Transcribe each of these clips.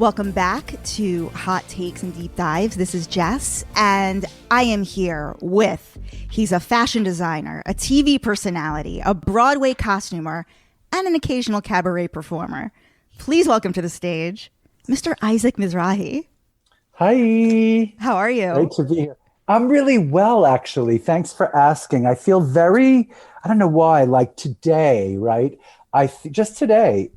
Welcome back to Hot Takes and Deep Dives. This is Jess, and I am here with, he's a fashion designer, a TV personality, a Broadway costumer, and an occasional cabaret performer. Please welcome to the stage, Mr. Isaac Mizrahi. Hi. How are you? Great to be here. I'm really well, actually. Thanks for asking. I feel I don't know why, like today, right? Just today,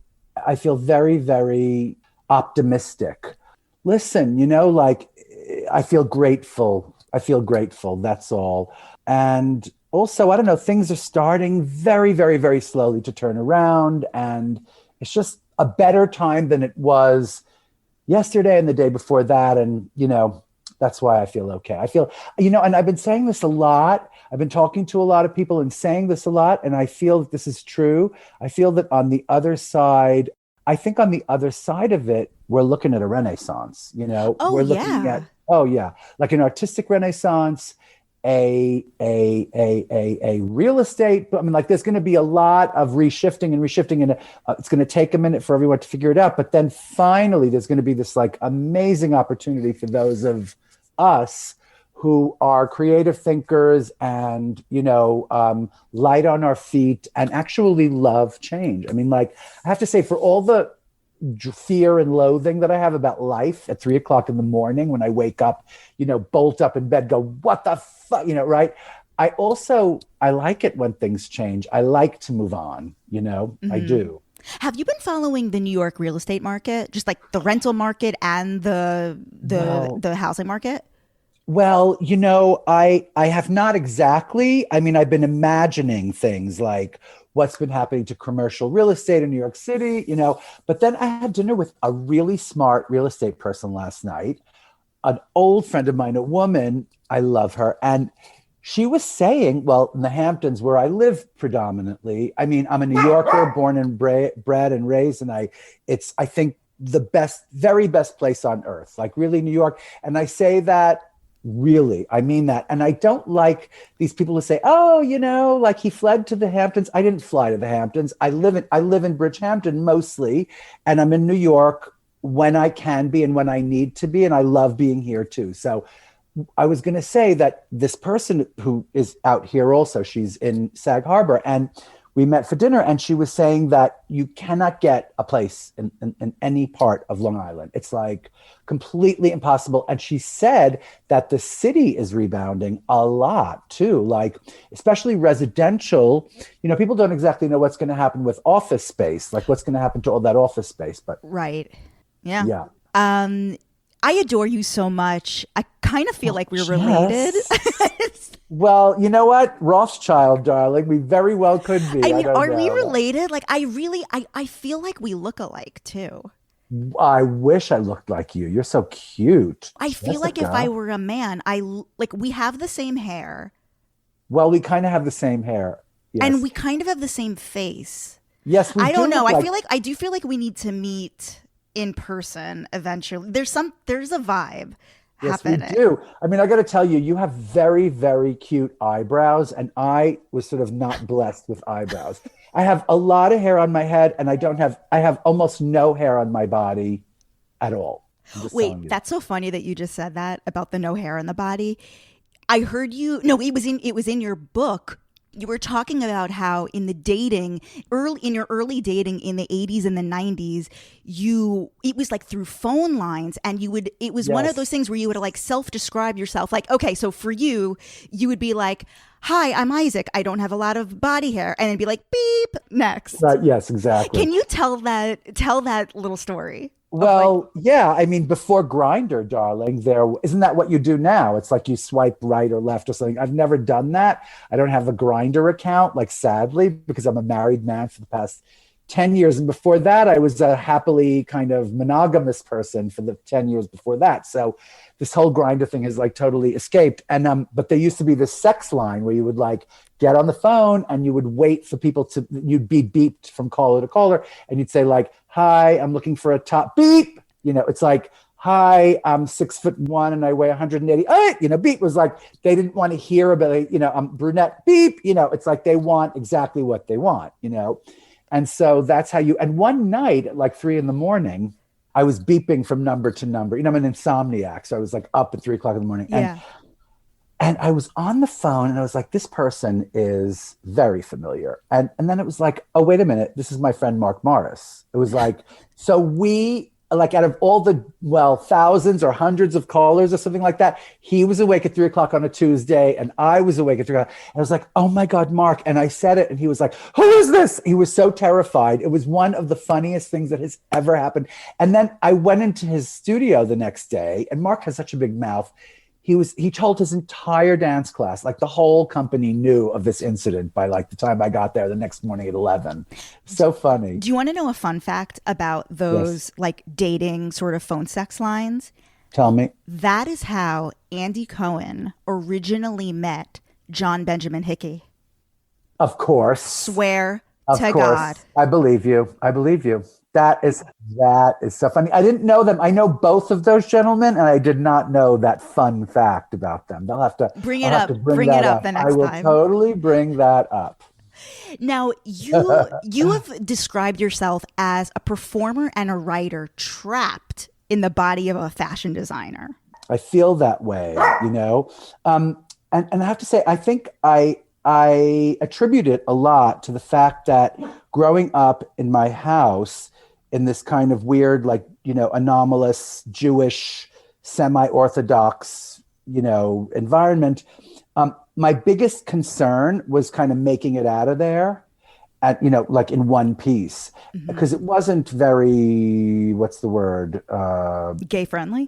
I feel very, very optimistic. Listen, I feel grateful. That's all. And also, I don't know, things are starting very, very, very slowly to turn around. And it's just a better time than it was yesterday and the day before that. And, that's why I feel okay. I feel, and I've been saying this a lot. I've been talking to a lot of people and saying this a lot. And I feel that this is true. I feel that on the other side of it, we're looking at a renaissance, we're looking at, like an artistic renaissance, a real estate. I mean, like there's going to be a lot of reshifting, and it's going to take a minute for everyone to figure it out. But then finally, there's going to be this like amazing opportunity for those of us who are creative thinkers and, light on our feet and actually love change. I mean, like, I have to say, for all the fear and loathing that I have about life at 3:00 in the morning when I wake up, bolt up in bed, go, what the fuck, right? I like it when things change. I like to move on, I do. Have you been following the New York real estate market, just like the rental market and the housing market? Well, I have not exactly. I mean, I've been imagining things like what's been happening to commercial real estate in New York City, but then I had dinner with a really smart real estate person last night, an old friend of mine, a woman. I love her. And she was saying, well, in the Hamptons, where I live predominantly, I mean, I'm a New Yorker, born and bred and raised, and it's, I think, the very best place on earth, like really New York. And I say that really, I mean that. And I don't like these people who say, oh, like he fled to the Hamptons. I didn't fly to the Hamptons. I live in Bridgehampton mostly, and I'm in New York when I can be and when I need to be. And I love being here too. So I was going to say that this person who is out here also, she's in Sag Harbor, and we met for dinner, and she was saying that you cannot get a place in any part of Long Island. It's like completely impossible. And she said that the city is rebounding a lot too, like especially residential. People don't exactly know what's going to happen with office space, like what's going to happen to all that office space. But right. Yeah. I adore you so much. I kind of feel like we're related. Well, you know what? Rothschild, darling. We very well could be. I mean, are we related? Like, I feel like we look alike too. I wish I looked like you. You're so cute. I feel like if I were a man, we have the same hair. Well, we kind of have the same hair. Yes. And we kind of have the same face. Yes, we do. I don't know. I do feel like we need to meet in person eventually. There's a vibe happening. Yes, we do. I mean, I got to tell you, you have very, very cute eyebrows, and I was sort of not blessed with eyebrows. I have a lot of hair on my head, and I have almost no hair on my body at all. Wait, that's so funny that you just said that about the no hair on the body. I heard you. No, it was in your book. You were talking about how in your early dating in the 80s and the 90s, it was like through phone lines, and it was one of those things where you would like self-describe yourself. Like, okay, so for you would be like, hi, I'm Isaac. I don't have a lot of body hair. And then be like, beep, next. Yes, exactly. Can you tell that little story? Well, yeah. I mean, before Grindr, darling, isn't that what you do now? It's like you swipe right or left or something. I've never done that. I don't have a Grindr account, like sadly, because I'm a married man for the past 10 years. And before that, I was a happily kind of monogamous person for the 10 years before that. So this whole Grindr thing has like totally escaped. And but there used to be this sex line where you would like get on the phone and you would wait for people you'd be beeped from caller to caller, and you'd say like, hi, I'm looking for a top beep. It's like, hi, I'm 6'1" and I weigh 180. Beep was like, they didn't want to hear about it. I'm brunette, beep. It's like they want exactly what they want, And so that's how and one night at like 3 a.m, I was beeping from number to number. I'm an insomniac, so I was like up at 3 o'clock in the morning. Yeah. And I was on the phone and I was like, this person is very familiar. And then it was like, oh, wait a minute. This is my friend, Mark Morris. It was like, so we, like out of all the, thousands or hundreds of callers or something like that, he was awake at 3 o'clock on a Tuesday and I was awake at 3 o'clock. And I was like, oh my God, Mark. And I said it and he was like, who is this? He was so terrified. It was one of the funniest things that has ever happened. And then I went into his studio the next day and Mark has such a big mouth. He told his entire dance class, like the whole company knew of this incident by like the time I got there the next morning at 11. So funny. Do you want to know a fun fact about those like dating sort of phone sex lines? Tell me. That is how Andy Cohen originally met John Benjamin Hickey. Of course. Swear of to course. God. I believe you. That is so funny. I didn't know them. I know both of those gentlemen, and I did not know that fun fact about them. They'll have to bring it up. Bring it up the next time. I will totally bring that up. Now, you have described yourself as a performer and a writer trapped in the body of a fashion designer. I feel that way, and I have to say, I think I attribute it a lot to the fact that growing up in my house in this kind of weird, like, anomalous Jewish, semi-Orthodox, environment, my biggest concern was kind of making it out of there at, like in one piece, because it wasn't very, what's the word? Gay friendly?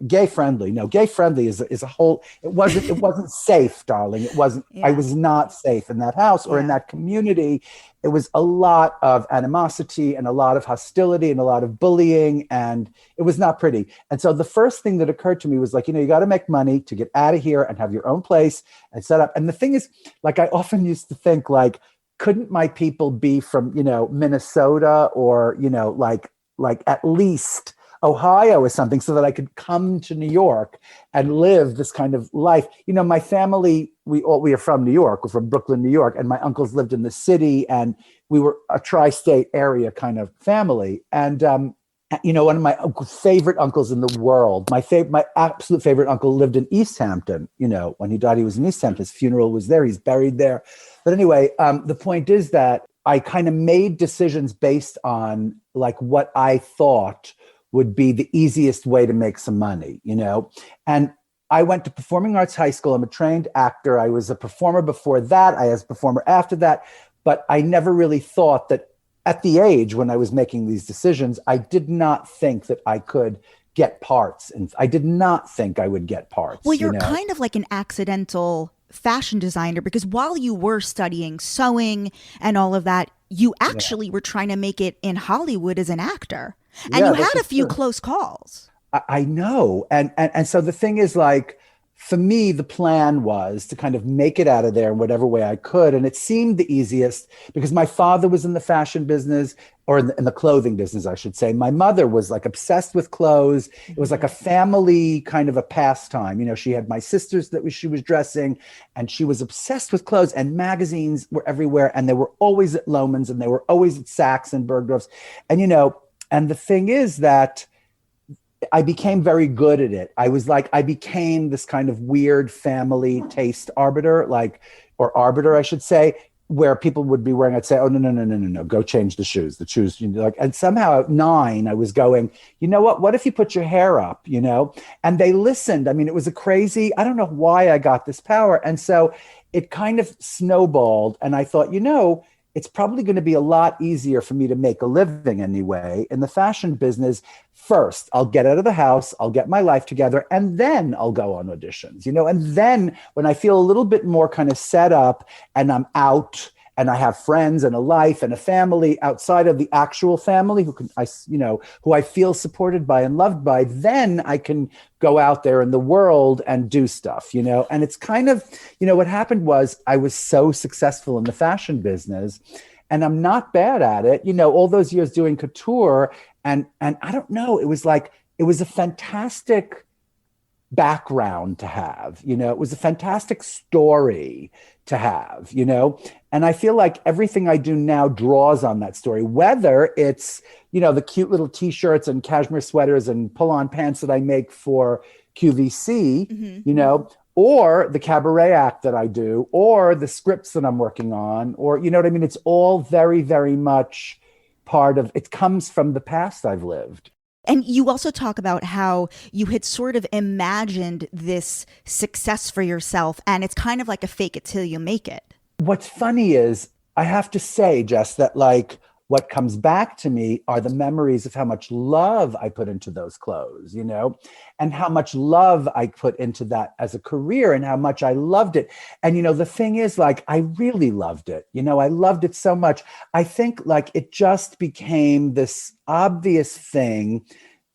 Gay friendly. No, gay friendly is a whole, it wasn't safe, darling. It wasn't, I was not safe in that house or in that community. It was a lot of animosity and a lot of hostility and a lot of bullying, and it was not pretty. And so the first thing that occurred to me was like, you got to make money to get out of here and have your own place and set up. And the thing is, like, I often used to think like, couldn't my people be from, Minnesota or, like at least Ohio or something, so that I could come to New York and live this kind of life. My family, we are from New York. We're from Brooklyn, New York, and my uncles lived in the city, and we were a tri-state area kind of family. And one of my favorite uncles in the world, my absolute favorite uncle lived in East Hampton. When he died, he was in East Hampton. His funeral was there. He's buried there. But anyway, the point is that I kind of made decisions based on like what I thought would be the easiest way to make some money, And I went to Performing Arts High School. I'm a trained actor. I was a performer before that. I was a performer after that. But I never really thought that at the age when I was making these decisions, I did not think that I could get parts. And I did not think I would get parts. Well, you're kind of like an accidental fashion designer, because while you were studying sewing and all of that, you actually were trying to make it in Hollywood as an actor. And you had a few close calls. I know. And so the thing is, like, for me, the plan was to kind of make it out of there in whatever way I could. And it seemed the easiest because my father was in the fashion business, or in the clothing business, I should say. My mother was like obsessed with clothes. It was like a family kind of a pastime. She had my sisters that she was dressing, and she was obsessed with clothes, and magazines were everywhere. And they were always at Loehmann's, and they were always at Saks and Bergdorf's. And, and the thing is that I became very good at it. I became this kind of weird family taste arbiter, I should say, where people would be wearing, I'd say, oh, no, go change the shoes. And somehow at 9, I was going, what if you put your hair up, And they listened. I mean, it was I don't know why I got this power. And so it kind of snowballed. And I thought, it's probably going to be a lot easier for me to make a living anyway in the fashion business. First, I'll get out of the house, I'll get my life together, and then I'll go on auditions, and then when I feel a little bit more kind of set up and I'm out and I have friends and a life and a family outside of the actual family who I feel supported by and loved by, then I can go out there in the world and do stuff, and it's kind of, what happened was I was so successful in the fashion business, and I'm not bad at it, all those years doing couture, and I don't know, it was a fantastic background to have. It was a fantastic story to have, and I feel like everything I do now draws on that story, whether it's, the cute little t-shirts and cashmere sweaters and pull-on pants that I make for QVC, or the cabaret act that I do, or the scripts that I'm working on, or, you know what I mean? It's all very, very much it comes from the past I've lived. And you also talk about how you had sort of imagined this success for yourself, and it's kind of like a fake it till you make it. What's funny is, I have to say, Jess, that what comes back to me are the memories of how much love I put into those clothes, and how much love I put into that as a career and how much I loved it. And, the thing is, I really loved it. I loved it so much. I think it just became this obvious thing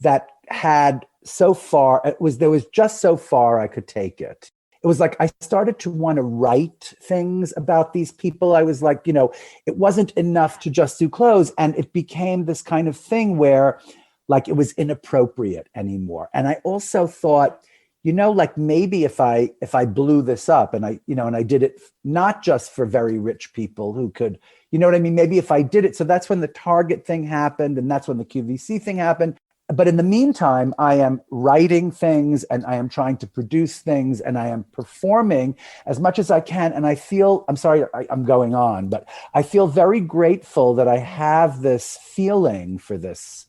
that had there was just so far I could take it. It was I started to want to write things about these people. I was it wasn't enough to just do clothes. And it became this kind of thing where it was inappropriate anymore. And I also thought, maybe if I blew this up and I did it not just for very rich people who could, you know what I mean? Maybe if I did it. So that's when the Target thing happened. And that's when the QVC thing happened. But in the meantime, I am writing things and I am trying to produce things and I am performing as much as I can. And I feel, I'm sorry, I'm going on, but I feel very grateful that I have this feeling for this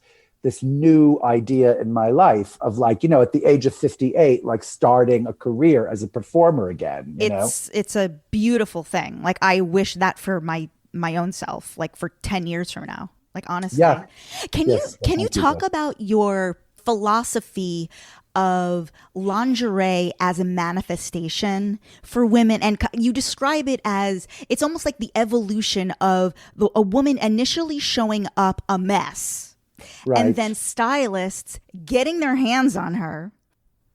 new idea in my life of at the age of 58, starting a career as a performer again. It's a beautiful thing. I wish that for my own self, for 10 years from now. Honestly, yeah. Can you talk about your philosophy of lingerie as a manifestation for women? And you describe it as, it's almost like the evolution of a woman initially showing up a mess, right, and then stylists getting their hands on her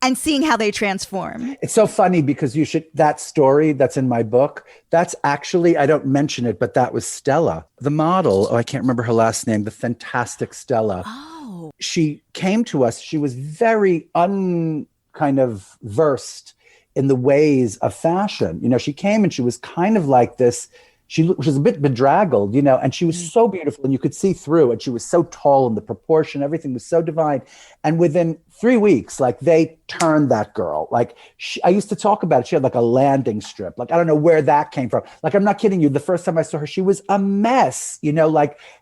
and seeing how they transform. It's so funny because that story that's in my book, that's actually, I don't mention it, but that was Stella, the model. Oh, I can't remember her last name, the fantastic Stella. Oh. She came to us. She was very versed in the ways of fashion. She came and she was kind of like this. She was a bit bedraggled, and she was so beautiful and you could see through, and she was so tall and the proportion, everything was so divine. And within 3 weeks, they turned that girl. I used to talk about it. She had a landing strip. I don't know where that came from. I'm not kidding you. The first time I saw her, she was a mess,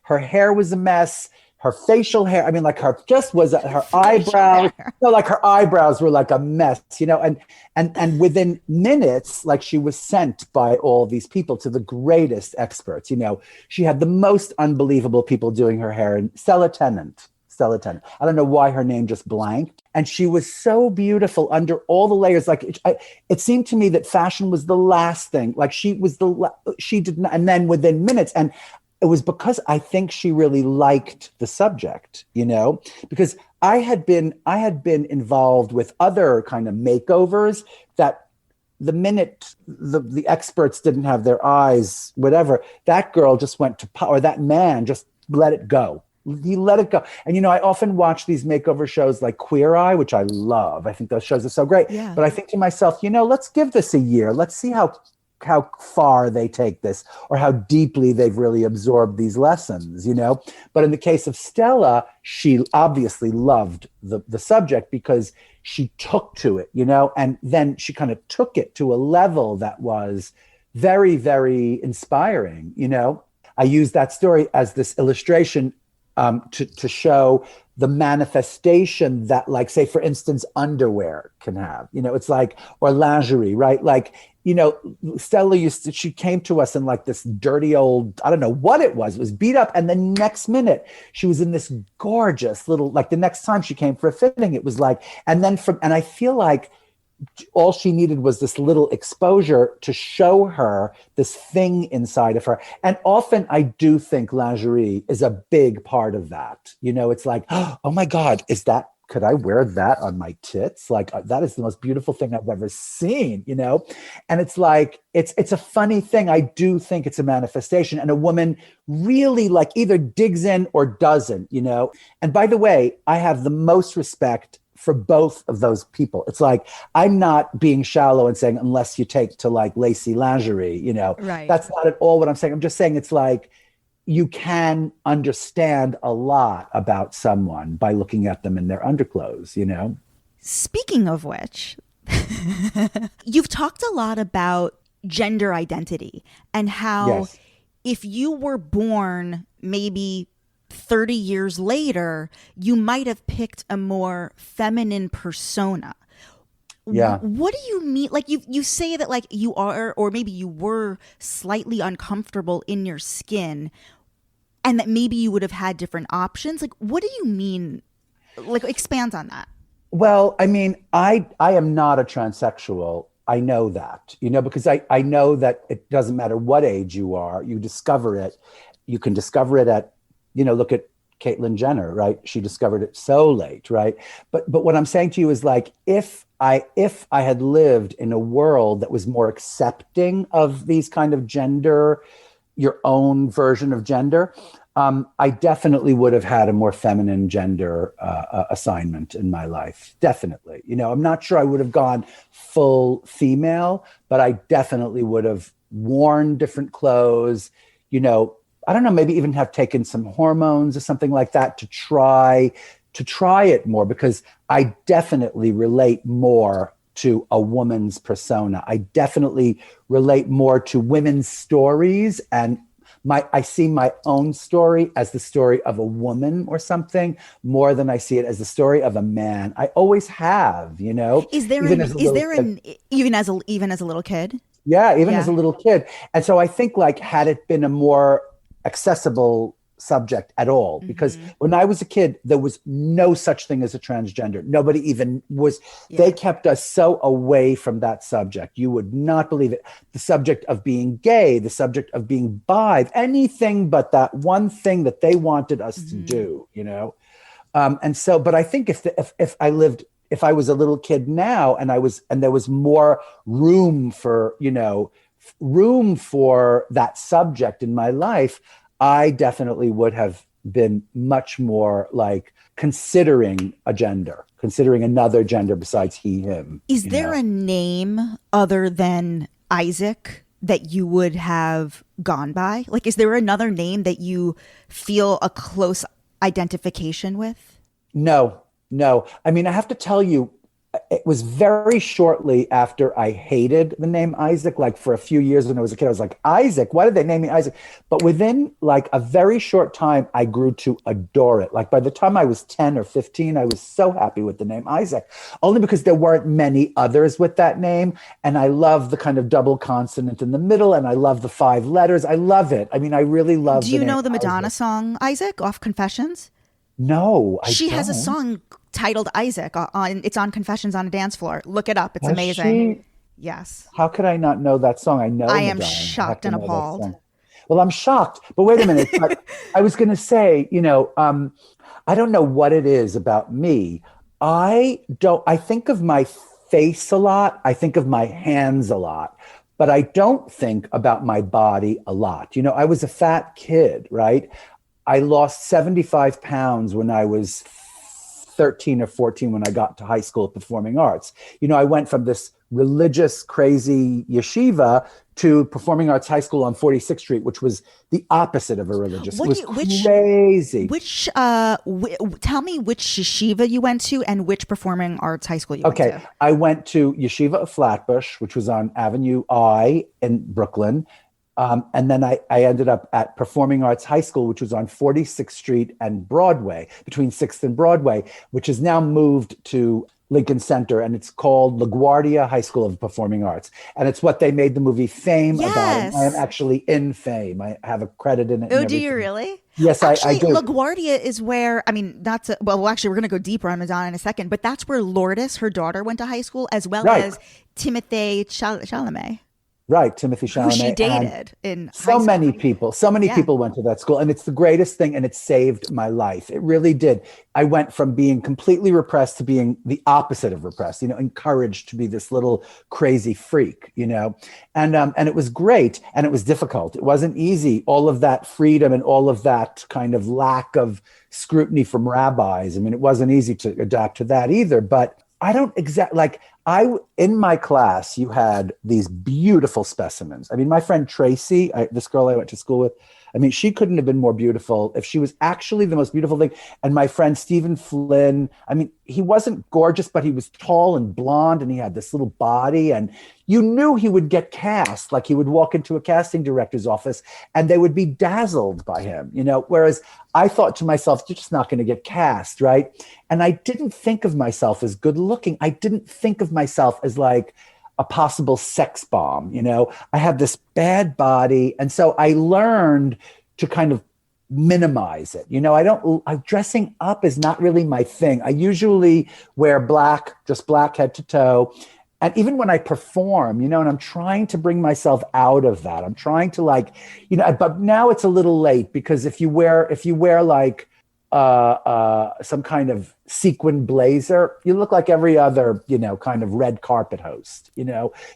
her hair was a mess. Her facial hair, her eyebrows, her eyebrows were a mess, and within minutes, she was sent by all these people to the greatest experts. She had the most unbelievable people doing her hair, and Stella Tennant. I don't know why her name just blanked. And she was so beautiful under all the layers. It seemed to me that fashion was the last thing. She did not, and then within minutes, and it was because I think she really liked the subject, because I had been involved with other kind of makeovers that the minute the experts didn't have their eyes, whatever, that girl just went to, or that man just let it go. He let it go. And, I often watch these makeover shows like Queer Eye, which I love. I think those shows are so great. Yeah. But I think to myself, let's give this a year. Let's see how far they take this, or how deeply they've really absorbed these lessons, But in the case of Stella, she obviously loved the subject because she took to it, and then she kind of took it to a level that was very, very inspiring, I use that story as this illustration to show the manifestation that, say, for instance, underwear can have, it's or lingerie, right? Stella she came to us in this dirty old, I don't know what it was beat up. And the next minute she was in this gorgeous little, the next time she came for a fitting, it was and I feel like all she needed was this little exposure to show her this thing inside of her. And often I do think lingerie is a big part of that. It's oh my God, could I wear that on my tits? That is the most beautiful thing I've ever seen, And it's it's a funny thing. I do think it's a manifestation, and a woman really either digs in or doesn't, And by the way, I have the most respect for both of those people. It's like, I'm not being shallow and saying, unless you take to like lacy lingerie, Right. that's not at all what I'm saying. I'm just saying it's like, you can understand a lot about someone by looking at them in their underclothes. Speaking of which, you've talked a lot about gender identity and how Yes. if you were born maybe 30 years later, you might have picked a more feminine persona. Yeah. What do you mean? Like you say that like you are, or maybe you were slightly uncomfortable in your skin and that maybe you would have had different options. Like, what do you mean? Like, expand on that. Well, I mean, I am not a transsexual. I know that, because I know that it doesn't matter what age you are, you discover it. You can discover it at, look at Caitlyn Jenner, right? She discovered it so late, right? But what I'm saying to you is like, if I had lived in a world that was more accepting of these kind of gender, your own version of gender, I definitely would have had a more feminine gender assignment in my life. Definitely. I'm not sure I would have gone full female, but I definitely would have worn different clothes, I don't know, maybe even have taken some hormones or something like that to try it more, because I definitely relate more to a woman's persona. I definitely relate more to women's stories, and I see my own story as the story of a woman or something more than I see it as the story of a man. I always have, Is there even even as a little kid? Yeah, even as a little kid. And so I think like had it been a more accessible subject at all, because when I was a kid, there was no such thing as a transgender. Nobody even was, they kept us so away from that subject. You would not believe it. The subject of being gay, the subject of being bi, anything but that one thing that they wanted us to do, And so, but I think if I was a little kid now and there was more room for that subject in my life, I definitely would have been much more like considering another gender besides he, him. Is there a name other than Isaac that you would have gone by? Like, is there another name that you feel a close identification with? No. I mean, I have to tell you, it was very shortly after I hated the name Isaac. Like for a few years when I was a kid, I was like, Isaac, why did they name me Isaac? But within like a very short time, I grew to adore it. Like by the time I was 10 or 15, I was so happy with the name Isaac, only because there weren't many others with that name. And I love the kind of double consonant in the middle. And I love the 5 letters. I love it. I mean, I really love Do you know the Madonna song, Isaac, off Confessions? No, She has a song titled Isaac it's on Confessions on a Dance Floor. Look it up. It's amazing. Yes. How could I not know that song? I know. I am shocked and appalled. Well, I'm shocked, but wait a minute. But I was going to say, I don't know what it is about me. I think of my face a lot. I think of my hands a lot, but I don't think about my body a lot. I was a fat kid, right? I lost 75 pounds when I was 13 or 14 when I got to high school at Performing Arts. I went from this religious, crazy yeshiva to Performing Arts High School on 46th Street, which was the opposite of a religious. It was crazy. Tell me which yeshiva you went to and which Performing Arts High School you went to. Okay, I went to Yeshiva of Flatbush, which was on Avenue I in Brooklyn. And then I ended up at Performing Arts High School, which was on 46th Street and Broadway, between 6th and Broadway, which has now moved to Lincoln Center, and it's called LaGuardia High School of Performing Arts. And it's what they made the movie Fame about. I am actually in Fame. I have a credit in it. Oh, do you really? Yes, actually, I do. LaGuardia is where, actually, we're going to go deeper on Madonna in a second, but that's where Lourdes, her daughter, went to high school, as well as Timothée Chalamet. Right, Timothy Chalamet. who she and dated in high so school. many people, so many Yeah. people went to that school, and it's the greatest thing, and it saved my life. It really did. I went from being completely repressed to being the opposite of repressed, encouraged to be this little crazy freak, and it was great, and it was difficult. It wasn't easy. All of that freedom and all of that kind of lack of scrutiny from rabbis. I mean, it wasn't easy to adapt to that either, but I don't exactly in my class, you had these beautiful specimens. I mean, my friend Tracy, this girl I went to school with, I mean, she couldn't have been more beautiful if she was actually the most beautiful thing. And my friend Stephen Flynn, I mean, he wasn't gorgeous, but he was tall and blonde and he had this little body. And you knew he would get cast, like he would walk into a casting director's office and they would be dazzled by him, whereas I thought to myself, you're just not going to get cast, right? And I didn't think of myself as good looking. I didn't think of myself as like a possible sex bomb. I had this bad body. And so I learned to kind of minimize it. Dressing up is not really my thing. I usually wear just black head to toe. And even when I perform, and I'm trying to bring myself out of that, I'm trying to but now it's a little late because if you wear like some kind of sequin blazer, you look like every other, kind of red carpet host,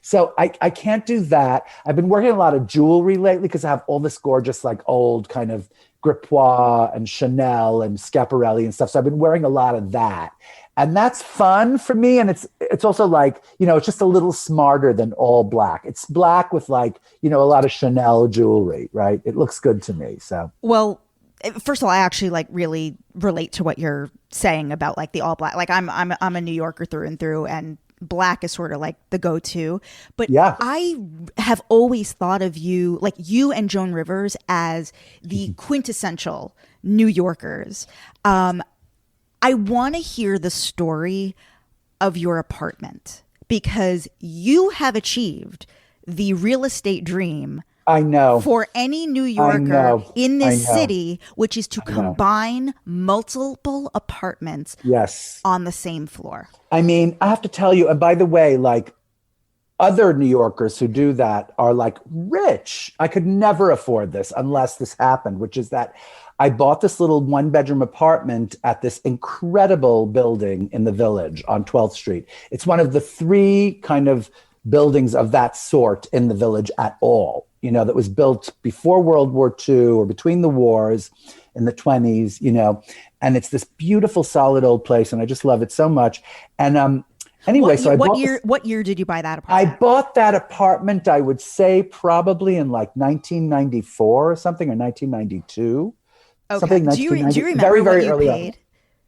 So I can't do that. I've been working a lot of jewelry lately because I have all this gorgeous, like old kind of Gripois and Chanel and Schiaparelli and stuff. So I've been wearing a lot of that. And that's fun for me. And it's also like, it's just a little smarter than all black. It's black with like, a lot of Chanel jewelry, right? It looks good to me. So, well, first of all, I actually like really relate to what you're saying about like the all black. Like I'm a New Yorker through and through, and black is sort of like the go-to. But yeah. I have always thought of you, like you and Joan Rivers, as the quintessential New Yorkers. I want to hear the story of your apartment because you have achieved the real estate dream. I know. For any New Yorker in this city, which is to combine multiple apartments on the same floor. I mean, I have to tell you, and by the way, like other New Yorkers who do that are like rich. I could never afford this unless this happened, which is that I bought this little 1-bedroom apartment at this incredible building in the Village on 12th Street. It's one of the 3 kind of buildings of that sort in the Village at all, that was built before World War II or between the wars in the 20s, and it's this beautiful, solid old place. And I just love it so much. And anyway, what year did you buy that apartment? I bought that apartment, I would say probably in like 1994 or something, or 1992. Okay. Something do you remember very, very what you early paid? On.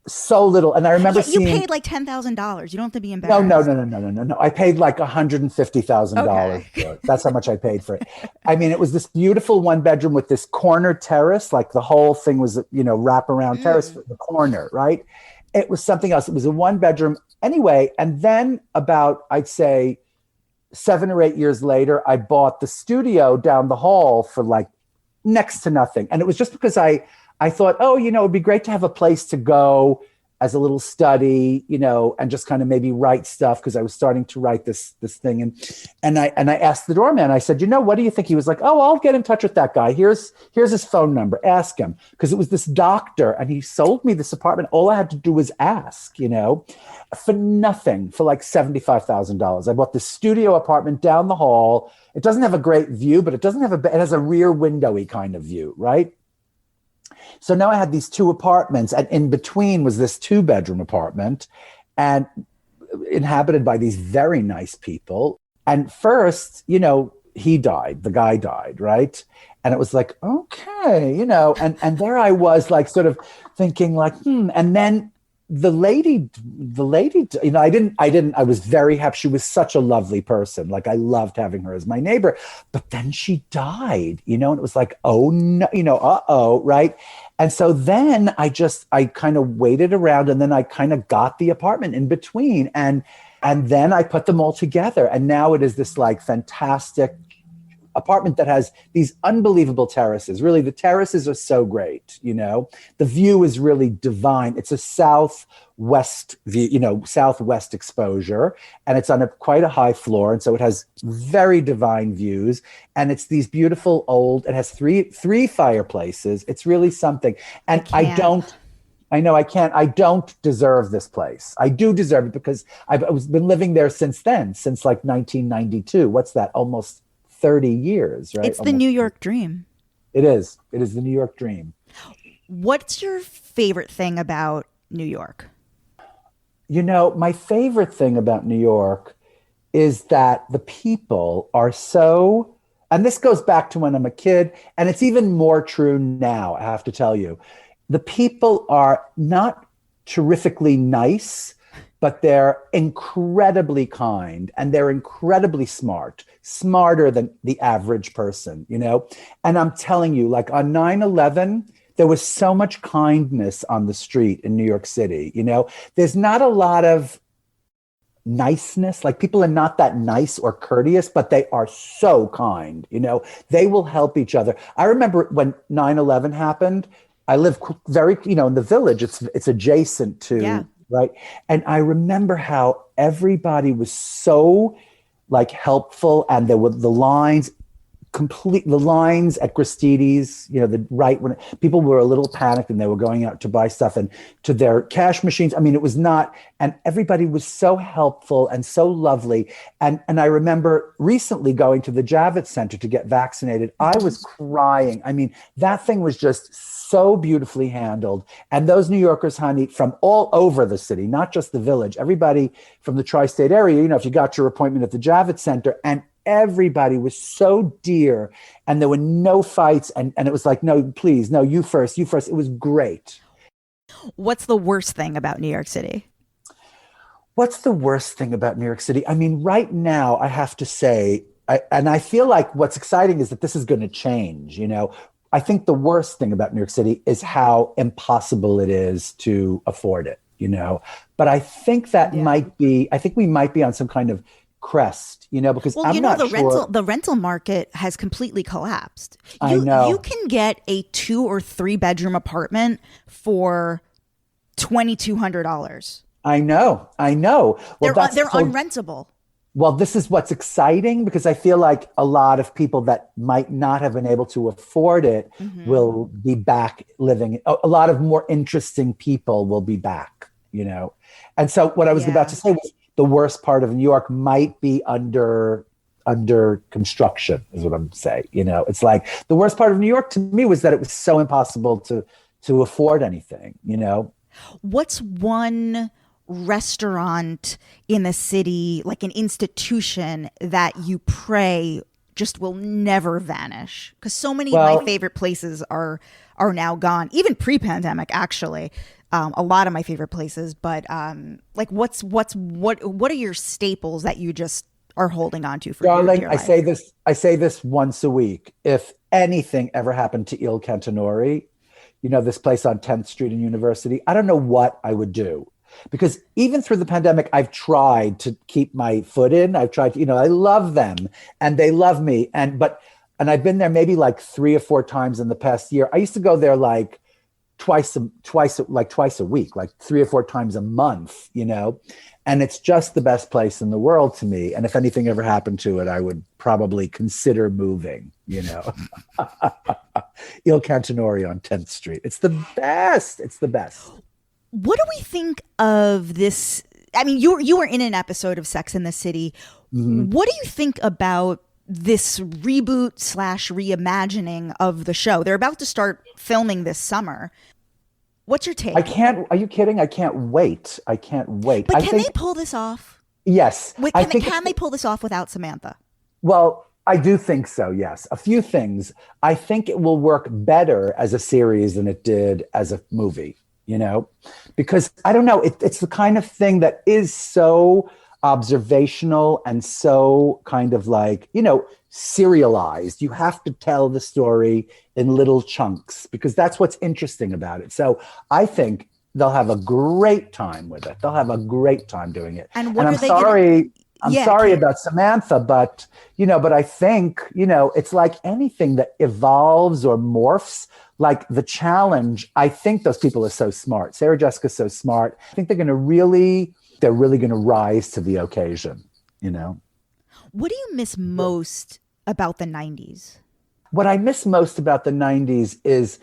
So little. And I remember you paid like $10,000. You don't have to be embarrassed. No. I paid like $150,000 for it. That's how much I paid for it. I mean, it was this beautiful 1-bedroom with this corner terrace. Like the whole thing was, wraparound terrace for the corner, right? It was something else. It was a 1-bedroom anyway. And then about, I'd say 7 or 8 years later, I bought the studio down the hall for like next to nothing. And it was just because I thought, it'd be great to have a place to go as a little study, and just kind of maybe write stuff because I was starting to write this thing. And I asked the doorman, I said, what do you think? He was like, I'll get in touch with that guy. Here's his phone number. Ask him. Because it was this doctor and he sold me this apartment. All I had to do was ask, for nothing, for like $75,000. I bought this studio apartment down the hall. It doesn't have a great view, but it has a rear windowy kind of view, right? So now I had these 2 apartments, and in between was this 2-bedroom apartment and inhabited by these very nice people. And first, he died, the guy died, right? And it was like, okay, and there I was like sort of thinking like, and then the lady, I was very happy. She was such a lovely person. Like I loved having her as my neighbor, but then she died, and it was like, oh no, right? And so then I kind of waited around, and then I kind of got the apartment in between, and then I put them all together. And now it is this like fantastic apartment that has these unbelievable terraces. Really, the terraces are so great, you know. The view is really divine. It's a southwest view, you know, southwest exposure, and it's on quite a high floor, and so it has very divine views. And it's these beautiful old. It has three fireplaces. It's really something. And I don't deserve this place. I do deserve it because I've been living there since then, since like 1992. What's that? Almost 30 years, right? It's the New York dream. It is. It is the New York dream. What's your favorite thing about New York? You know, my favorite thing about New York is that the people are so, and this goes back to when I'm a kid, and it's even more true now, I have to tell you. The people are not terrifically nice, but they're incredibly kind and they're incredibly smart, smarter than the average person, you know? And I'm telling you, like on 9/11, there was so much kindness on the street in New York City, you know? There's not a lot of niceness, like people are not that nice or courteous, but they are so kind, you know? They will help each other. I remember when 9/11 happened, I live very, you know, in the Village. It's adjacent to, right? And I remember how everybody was so like helpful, and there were the lines at Christie's, you know, when people were a little panicked and they were going out to buy stuff and to their cash machines. I mean, it was not, and everybody was so helpful and so lovely. And I remember recently going to the Javits Center to get vaccinated. I was crying. I mean, that thing was just so beautifully handled. And those New Yorkers, honey, from all over the city, not just the Village, everybody from the tri-state area, you know, if you got your appointment at the Javits Center, and everybody was so dear, and there were no fights, and it was like, no, please, no, you first. It was great. What's the worst thing about New York City? What's the worst thing about New York City? I mean, right now, I have to say, I feel like what's exciting is that this is going to change, you know. I think the worst thing about New York City is how impossible it is to afford it, you know. But I think I think we might be on some kind of crest, you know, because I'm not sure. The rental market has completely collapsed. I know. You can get a 2 or 3 bedroom apartment for $2,200. I know. Well, they're unrentable. Well, this is what's exciting, because I feel like a lot of people that might not have been able to afford it will be back living. A lot of more interesting people will be back, you know. And so what I was about to say was the worst part of New York might be under construction, is what I'm saying. You know, it's like the worst part of New York to me was that it was so impossible to afford anything, you know. What's one restaurant in the city, like an institution, that you pray just will never vanish? Because so many of my favorite places are now gone, even pre-pandemic, actually. A lot of my favorite places, but like what are your staples that you just are holding on to for darling? Dear I life? say this once a week. If anything ever happened to Il Cantonori, you know, this place on 10th Street and University, I don't know what I would do. Because even through the pandemic, I've tried to keep my foot in. I've tried to, you know, I love them and they love me. And I've been there maybe like 3 or 4 times in the past year. I used to go there like twice a week, like 3 or 4 times a month, you know, and it's just the best place in the world to me. And if anything ever happened to it, I would probably consider moving, you know. Il Cantonori on 10th Street. It's the best. It's the best. What do we think of this? I mean, you were in an episode of Sex and the City. What do you think about this reboot / reimagining of the show? They're about to start filming this summer. What's your take? Are you kidding? I can't wait. But can they pull this off? Yes. Can they pull this off without Samantha? Well, I do think so, yes. A few things. I think it will work better as a series than it did as a movie. You know, because I don't know, it's the kind of thing that is so observational and so kind of like, you know, serialized. You have to tell the story in little chunks because that's what's interesting about it. So I think they'll have a great time with it. They'll have a great time doing it. And I'm I'm Yeah, sorry about Samantha, but, but I think, it's like anything that evolves or morphs, like the challenge. I think those people are so smart. Sarah Jessica's so smart. I think they're really going to rise to the occasion. What do you miss most about the 90s? What I miss most about the 90s is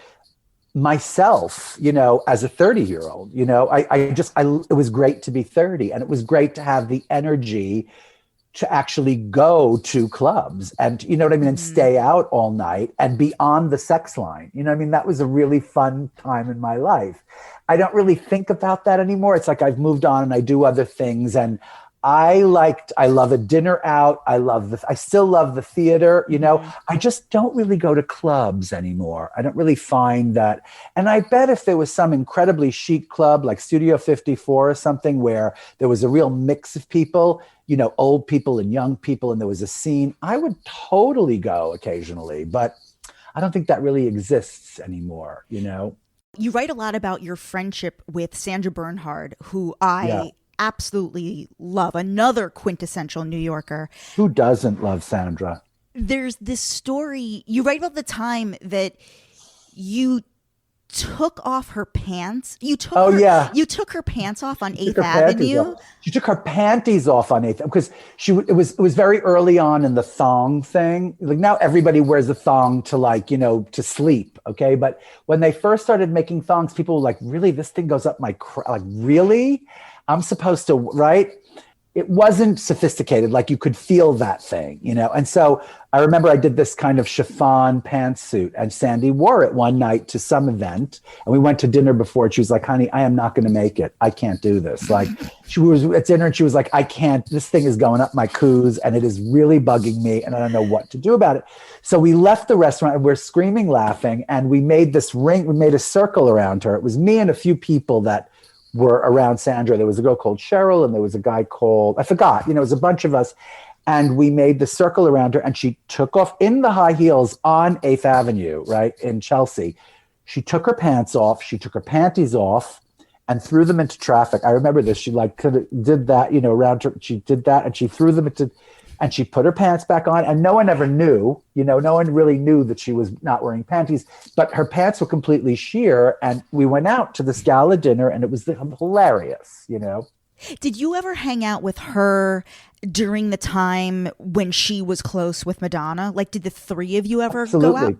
myself, as a 30-year-old. It was great to be 30, and it was great to have the energy to actually go to clubs and, you know what I mean, and stay out all night and be on the sex line. That was a really fun time in my life. I don't really think about that anymore. It's like I've moved on and I do other things, and I love a dinner out. I still love the theater, I just don't really go to clubs anymore. I don't really find that. And I bet if there was some incredibly chic club like Studio 54 or something where there was a real mix of people, old people and young people, and there was a scene, I would totally go occasionally, but I don't think that really exists anymore, You write a lot about your friendship with Sandra Bernhard, who Yeah. absolutely love, another quintessential New Yorker. Who doesn't love Sandra? There's this story, you write about the time that you took off her pants. You took her pants off on 8th Avenue. She took her panties off on 8th because it was very early on in the thong thing. Like now everybody wears a thong to to sleep, okay? But when they first started making thongs, people were like, "Really? This thing goes up my really? I'm supposed to, right?" It wasn't sophisticated. Like you could feel that thing, And so I remember I did this kind of chiffon pantsuit, and Sandy wore it one night to some event, and we went to dinner before it. She was like, "Honey, I am not going to make it. I can't do this." Like she was at dinner and she was like, "I can't, this thing is going up my coos and it is really bugging me and I don't know what to do about it." So we left the restaurant and we're screaming, laughing, and we made this ring, we made a circle around her. It was me and a few people that were around Sandra. There was a girl called Cheryl and there was a guy called, I forgot, it was a bunch of us. And we made the circle around her, and she took off in the high heels on 8th Avenue, right, in Chelsea. She took her pants off, she took her panties off and threw them into traffic. I remember this. She did that, around her. She did that and she threw them into, and she put her pants back on, and no one ever knew, no one really knew that she was not wearing panties, but her pants were completely sheer. And we went out to this gala dinner and it was hilarious, Did you ever hang out with her during the time when she was close with Madonna? Like, did the three of you ever go out?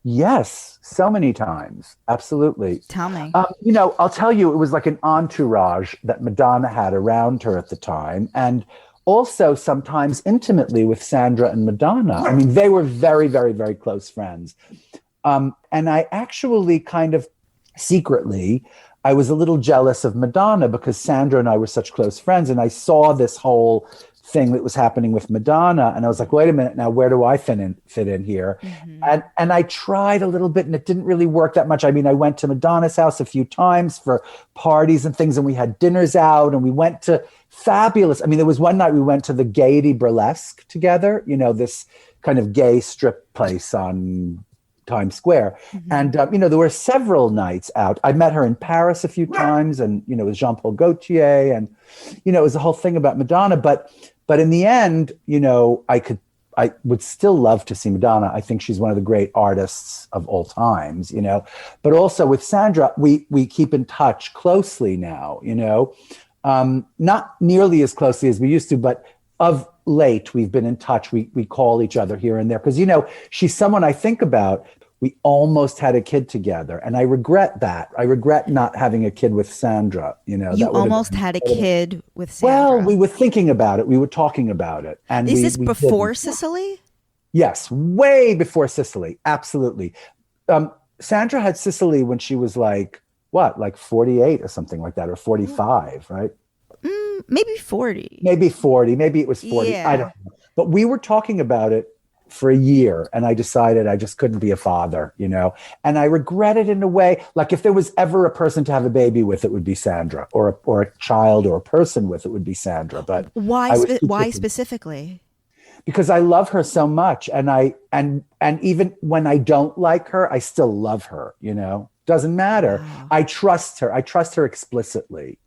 Yes, so many times. Absolutely. Tell me. I'll tell you, it was like an entourage that Madonna had around her at the time. And also sometimes intimately with Sandra and Madonna. I mean, they were very, very, very close friends. And I actually kind of secretly, I was a little jealous of Madonna because Sandra and I were such close friends. And I saw this whole thing that was happening with Madonna. And I was like, wait a minute, now where do I fit in here? Mm-hmm. And I tried a little bit and it didn't really work that much. I mean, I went to Madonna's house a few times for parties and things, and we had dinners out and we went to fabulous. I mean, there was one night we went to the Gaiety Burlesque together, this kind of gay strip place on Times Square. Mm-hmm. And, there were several nights out. I met her in Paris a few times, and, with Jean-Paul Gaultier, and, it was a whole thing about Madonna. But in the end, I would still love to see Madonna. I think she's one of the great artists of all times, but also with Sandra, we keep in touch closely now, not nearly as closely as we used to, but of late we've been in touch. We call each other here and there because, she's someone I think about. We almost had a kid together, and I regret that. I regret not having a kid with Sandra. You almost had a kid with Sandra. Well, we were thinking about it. We were talking about it. And is this before Sicily? Yes, way before Sicily. Absolutely. Sandra had Sicily when she was like 48 or something like that, or 45, right? Maybe 40. Maybe 40. Maybe it was 40. Yeah. I don't know. But we were talking about it for a year, and I decided I just couldn't be a father, and I regret it in a way. Like if there was ever a person to have a baby with, it would be Sandra, or a child or a person with, it would be Sandra. But why specifically? Because I love her so much, and even when I don't like her, I still love her. Doesn't matter. Wow. I trust her. I trust her explicitly.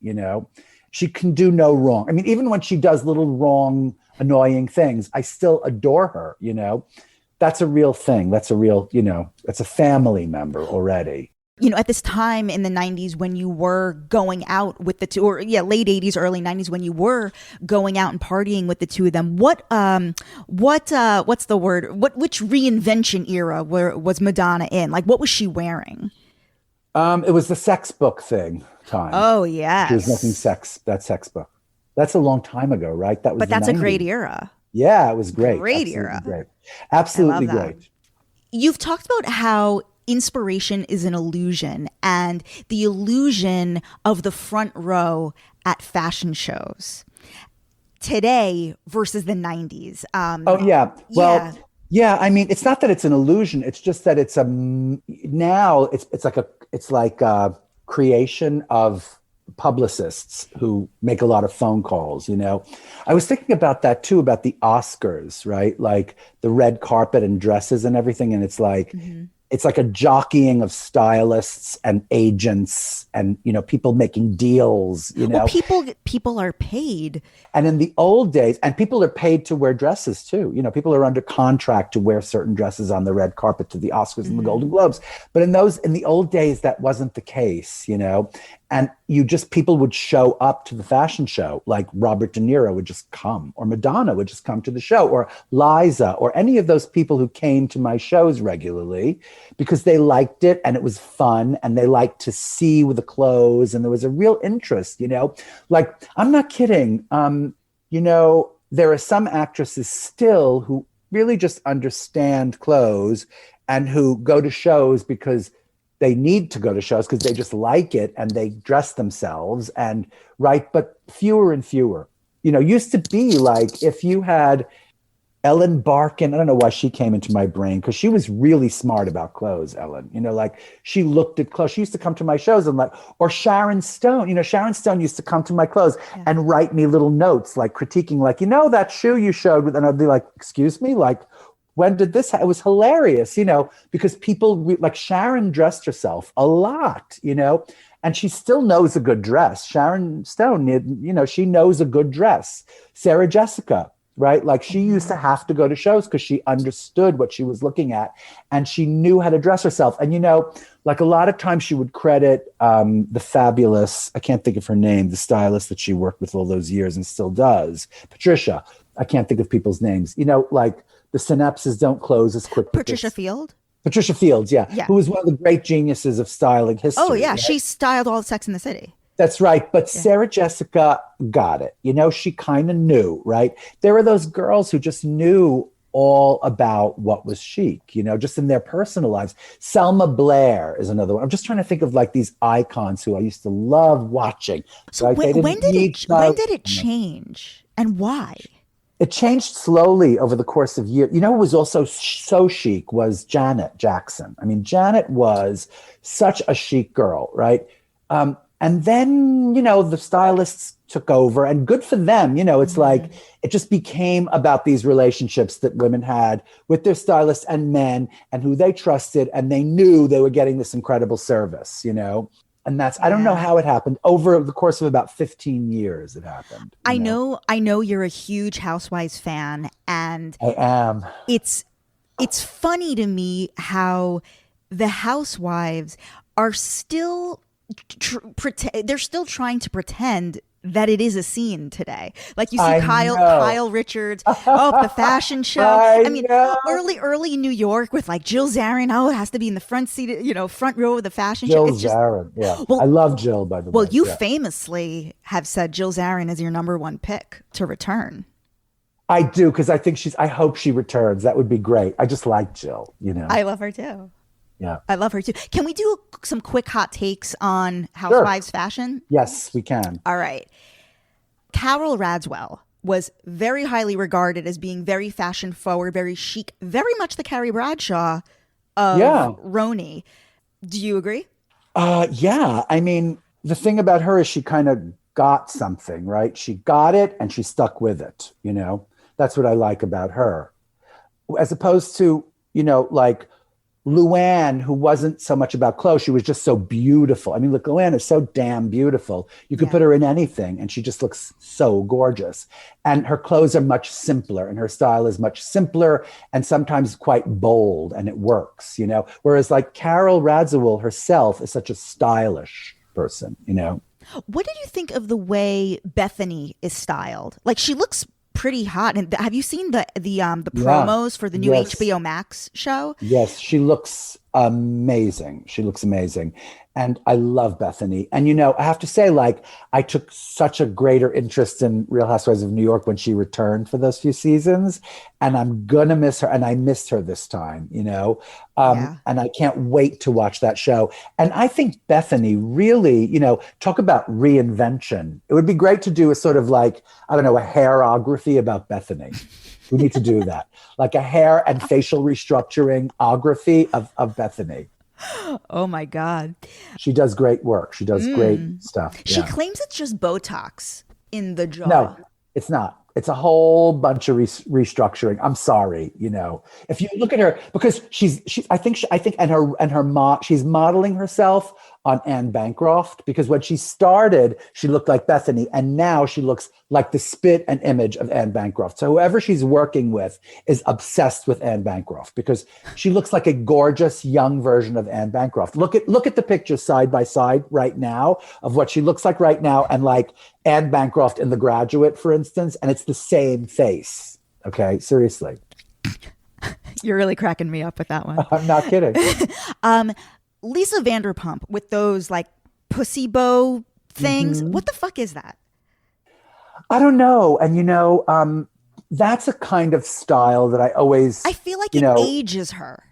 She can do no wrong. I mean, even when she does little wrong, annoying things, I still adore her, you know? That's a real thing. That's a real, you know, that's a family member already. You know, at this time in the 90s when you were going out with the two, or late 80s, early 90s, when you were going out and partying with the two of them, what's the word? Which reinvention era was Madonna in? Like, what was she wearing? It was the sex book thing time. Oh, yes. She was making that sex book. That's a long time ago, right? That was But that's 90s. a great era. Yeah, it was great. Great Absolutely era. Great. Absolutely great. You've talked about how inspiration is an illusion, and the illusion of the front row at fashion shows today versus the 90s. Oh, yeah. Well, yeah. I mean, it's not that it's an illusion. It's just that it's now it's like a creation of publicists who make a lot of phone calls, you know. I was thinking about that too, about the Oscars, right? Like the red carpet and dresses and everything. And it's like, it's like a jockeying of stylists and agents and, you know, people making deals, you know. Well, people are paid. And in the old days, and people are paid to wear dresses too. You know, people are under contract to wear certain dresses on the red carpet to the Oscars and the Golden Globes. But in the old days, that wasn't the case, you know. And people would show up to the fashion show, like Robert De Niro would just come, or Madonna would just come to the show, or Liza, or any of those people who came to my shows regularly because they liked it and it was fun and they liked to see with the clothes and there was a real interest, you know. Like, I'm not kidding. You know, there are some actresses still who really just understand clothes and who go to shows because they need to go to shows because they just like it and they dress themselves but fewer and fewer. You know, used to be like if you had Ellen Barkin, I don't know why she came into my brain because she was really smart about clothes, Ellen. You know, like she looked at clothes. She used to come to my shows and like, or Sharon Stone, you know, Sharon Stone used to come to my clothes and write me little notes like critiquing, like, you know, that shoe you showed with, and I'd be like, excuse me, like, when did this it was hilarious, you know, because people like Sharon dressed herself a lot, you know, and she still knows a good dress. Sharon Stone, you know, she knows a good dress. Sarah Jessica, right? Like she used to have to go to shows because she understood what she was looking at and she knew how to dress herself. And, you know, like a lot of times she would credit the fabulous, I can't think of her name, the stylist that she worked with all those years and still does, Patricia. I can't think of people's names, you know, like the synapses don't close as quickly. Patricia Fields, yeah, who was one of the great geniuses of styling history. Oh, yeah. Right? She styled all of Sex in the City. That's right. But Sarah Jessica got it. You know, she kind of knew, right? There were those girls who just knew all about what was chic, you know, just in their personal lives. Selma Blair is another one. I'm just trying to think of like these icons who I used to love watching. So right? when did it change and why? It changed slowly over the course of years. You know, who was also so chic was Janet Jackson. I mean, Janet was such a chic girl, right? And then, you know, the stylists took over and good for them. You know, it's like, it just became about these relationships that women had with their stylists and men and who they trusted. And they knew they were getting this incredible service, you know? And I don't know how it happened. Over the course of about 15 years, it happened. I know you're a huge Housewives fan, and I am. It's funny to me how the Housewives are still they're still trying to pretend that it is a scene today. Like you see Kyle Richards, the fashion show. I mean, early New York with like Jill Zarin. Oh, it has to be in the front seat, you know, front row of the fashion show. Jill Zarin, yeah. Well, I love Jill, by the way. Well, you famously have said Jill Zarin is your number one pick to return. I do, because I hope she returns. That would be great. I just like Jill, you know. I love her too. Yeah. I love her too. Can we do some quick hot takes on Housewives fashion? Yes, we can. All right. Carol Radswell was very highly regarded as being very fashion forward, very chic, very much the Carrie Bradshaw of Roni. Do you agree? Yeah. I mean, the thing about her is she kind of got something, right? She got it and she stuck with it, you know? That's what I like about her. As opposed to, you know, like Luann, who wasn't so much about clothes, she was just so beautiful. I mean, look, Luann is so damn beautiful. You could put her in anything and she just looks so gorgeous. And her clothes are much simpler and her style is much simpler and sometimes quite bold, and it works, you know? Whereas like Carol Radziwill herself is such a stylish person, you know? What did you think of the way Bethenny is styled? Like, she looks pretty hot. And have you seen the promos for the new HBO Max show? Yes, she looks amazing. She looks amazing. And I love Bethenny. And, you know, I have to say, like, I took such a greater interest in Real Housewives of New York when she returned for those few seasons. And I'm going to miss her. And I missed her this time, you know. And I can't wait to watch that show. And I think Bethenny really, you know, talk about reinvention. It would be great to do a sort of like, I don't know, a hairography about Bethenny. We need to do that. Like a hair and facial restructuring-ography of Bethenny. Oh my God. She does great work. She does great stuff. She claims it's just Botox in the jaw. No, it's not. It's a whole bunch of restructuring. I'm sorry, you know. If you look at her, because I think, and her she's modeling herself on Anne Bancroft, because when she started, she looked like Bethenny, and now she looks like the spit and image of Anne Bancroft. So whoever she's working with is obsessed with Anne Bancroft because she looks like a gorgeous young version of Anne Bancroft. Look at the pictures side by side right now of what she looks like right now and like Anne Bancroft in The Graduate, for instance, and it's the same face. Okay, seriously. You're really cracking me up with that one. I'm not kidding. Lisa Vanderpump with those like pussy bow things. What the fuck is that? I don't know. And, you know, that's a kind of style that I feel like it ages her.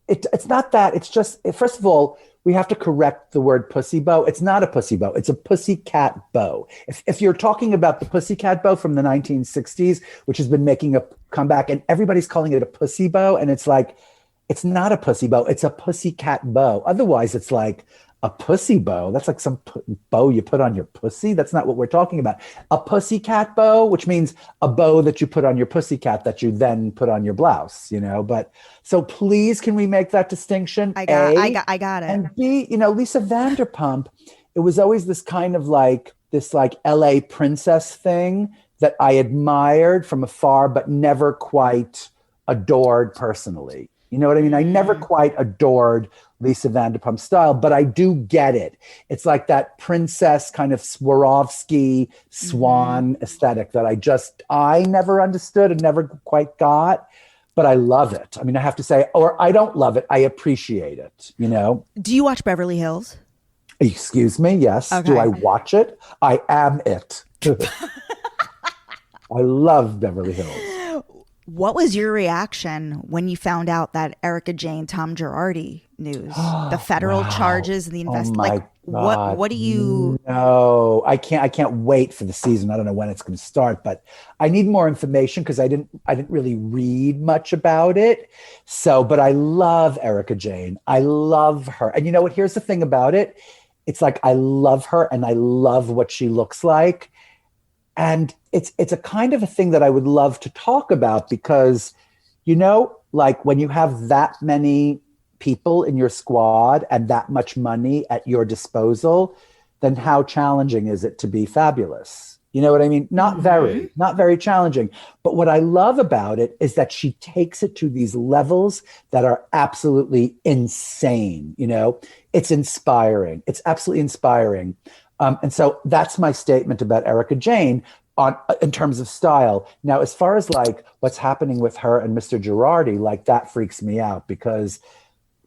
It's not that. It's just, first of all, we have to correct the word pussy bow. It's not a pussy bow. It's a pussycat bow. If you're talking about the pussycat bow from the 1960s, which has been making a comeback and everybody's calling it a pussy bow, and it's like, it's not a pussy bow. It's a pussycat bow. Otherwise, it's like a pussy bow. That's like some bow you put on your pussy. That's not what we're talking about. A pussycat bow, which means a bow that you put on your pussycat that you then put on your blouse, you know. But so please, can we make that distinction? I got it. And B, you know, Lisa Vanderpump, it was always this kind of like this like LA princess thing that I admired from afar, but never quite adored personally. You know what I mean? I never quite adored Lisa Vanderpump's style, but I do get it. It's like that princess kind of Swarovski swan aesthetic that I never understood and never quite got, but I love it. I mean, I have to say, or I don't love it. I appreciate it, you know? Do you watch Beverly Hills? Excuse me? Yes. Okay. Do I watch it? I am it. I love Beverly Hills. What was your reaction when you found out that Erika Jayne, Tom Girardi news, the federal charges, the like what do you? No, I can't wait for the season. I don't know when it's going to start, but I need more information because I didn't really read much about it. So, but I love Erika Jayne. I love her, and you know what? Here's the thing about it. It's like I love her, and I love what she looks like. And it's a kind of a thing that I would love to talk about because, you know, like when you have that many people in your squad and that much money at your disposal, then how challenging is it to be fabulous? You know what I mean? Not very challenging. But what I love about it is that she takes it to these levels that are absolutely insane. You know, it's inspiring. It's absolutely inspiring. And so that's my statement about Erika Jayne in terms of style. Now, as far as like what's happening with her and Mr. Girardi, like that freaks me out because